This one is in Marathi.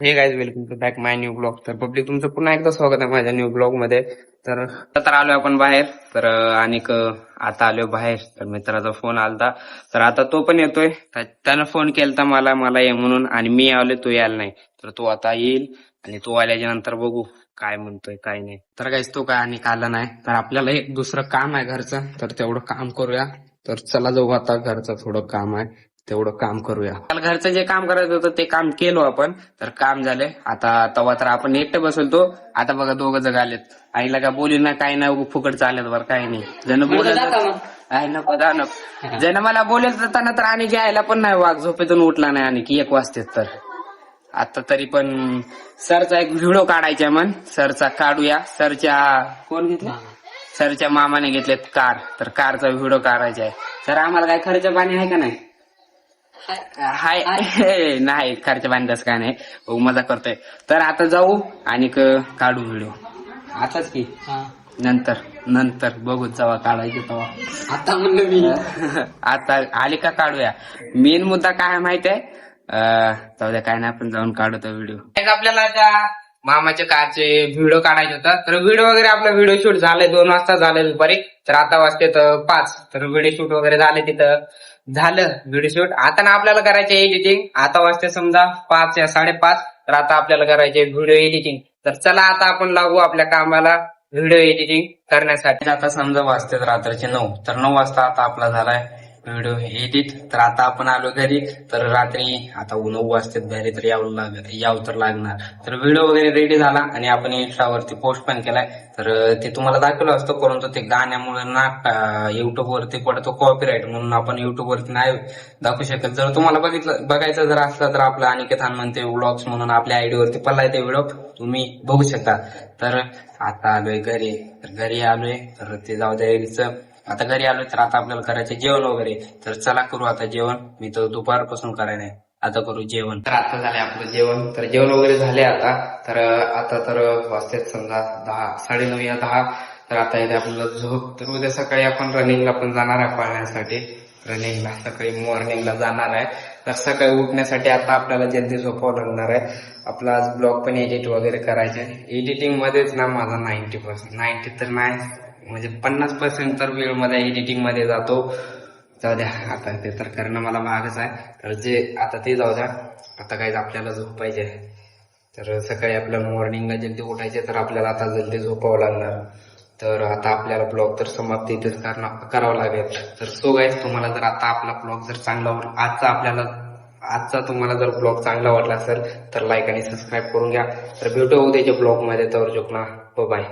हे guys, welcome to back my new blog. तर पब्लिक तुमचं पुन्हा एकदा स्वागत आहे माझ्या न्यू ब्लॉग मध्ये. तर आलोय आपण बाहेर. तर आता आलोय बाहेर. तर मित्राचा फोन आलता, तर आता तो पण येतोय. त्यानं फोन केलता मला ये म्हणून, आणि मी आलोय, तो यायला नाही. तर तो आता येईल आणि तो आल्याच्या नंतर बघू काय म्हणतोय काय नाही. तर गाईज तो काय आणि आला नाही. तर आपल्याला एक दुसरं काम आहे घरचं, तर तेवढं काम करूया. तर चला जाऊ, आता घरचं थोडं काम आहे, तेवढं काम करूया. काल घरचं जे काम करायचं होतं ते काम केलो आपण. तर काम झालंय. आता तवा तर आपण एकटं बसवतो. आता बघा दोघं जग आलेत. आईला का बोली ना काही नाही, फुकट चालेल बरं काही नाही. जण बोलत आहे नको जाणं. जण मला बोलेल जाताना तर आणि घ्यायला पण नाही, वाघ झोपेतून उठला नाही आणि की 1 वाजते. तर आता तरी पण सरचा एक व्हिडिओ काढायचा मन, सरचा काढूया. सरच्या कोण घेतला? सरच्या मामाने घेतलेत कार. तर कारचा व्हिडिओ काढायचा आहे. तर आम्हाला काय खर्च पाणी आहे का नाही? हाय नाही, खर्च पाणी काय नाही, मजा करतोय. तर आता जाऊ आणि काढू व्हिडिओ. आताच की नंतर नंतर बघूच जावा काढायचं तेव्हा. आता म्हणलं मी आता आली का काढूया. मेन मुद्दा काय माहितीये, जाऊ द्या काय नाही, आपण जाऊन काढतो व्हिडिओ. आपल्याला त्या मामाच्या कारचे व्हिडिओ काढायचा होता. तर व्हिडिओ वगैरे आपला व्हिडिओ शूट झालाय, 2 वाजता झालंय दुपारी. तर आता वाजते 5. तर व्हिडिओ शूट वगैरे झाले, तिथं झालं व्हिडिओ शूट. आता ना आपल्याला करायचे एडिटिंग. आता वाजते समजा 5 या 5:30. तर आता आपल्याला करायचे व्हिडिओ एडिटिंग. तर चला आता आपण लागू आपल्या कामाला व्हिडिओ एडिटिंग करण्यासाठी. आता समजा वाजते रात्रीचे 9. तर 9 वाजता आता आपला झालाय व्हिडिओ एडिट. तर आता आपण आलो घरी. तर रात्री आता 9 वाजतात घरी, तर यावं तर लागणार. तर व्हिडिओ वगैरे रेडी झाला आणि आपण इंस्टावरती पोस्ट पण केलाय. तर ते तुम्हाला दाखवलं असतं, परंतु ते गाण्यामुळे ना युट्यूब वरती पडतो कॉपीराईट, म्हणून आपण युट्यूब वरती नाही दाखवू शकत. जर तुम्हाला बघायचं जर असलं तर आपलं अनिकेत हनुमंते व्लॉग्स म्हणून आपल्या आयडी वरती पडलाय ते व्हिडिओ, तुम्ही बघू शकता. तर आता आलोय घरी. तर घरी आलोय, तर ते जाऊ द्या. आता घरी आलोय, तर आता आपल्याला करायचं जेवण वगैरे. तर चला करू आता जेवण. मी तर दुपारपासून करायला नाही, आता करू जेवण. तर आता झालंय आपलं जेवण. तर जेवण वगैरे झाले आता. तर वाजतात समजा 10, 9:30 या 10. तर आता येते आपल्याला झोप. तर उद्या सकाळी आपण रनिंगला पण जाणार आहे, पळण्यासाठी. रनिंगला सकाळी मॉर्निंगला जाणार आहे. तर सकाळी उठण्यासाठी आता आपल्याला जल्दी झोपावं लागणार आहे. आपला आज ब्लॉग पण एडिट वगैरे करायचे. एडिटिंग मध्येच ना माझा 90% तर नाही, म्हणजे 50% तर वेळ मध्ये एडिटिंग मध्ये जातो. जाऊ द्या, आता ते तर करणं मला भागच आहे. तर जे आता ते जाऊ द्या. आता काय आपल्याला झोपायचे. तर सकाळी आपल्याला मॉर्निंगला जल्दी उठायचे, तर आपल्याला आता जल्दी झोपावं लागणार. तर आता आपल्याला ब्लॉग तर समाप्त इथेच करावं लागेल. तर सो गाईज, तुम्हाला जर आता आपला ब्लॉग जर चांगला आजचा तुम्हाला जर ब्लॉग चांगला वाटला असेल तर लाईक आणि सबस्क्राईब करून घ्या. तर भेटू उद्याच्या ब्लॉग मध्ये. तर बाय.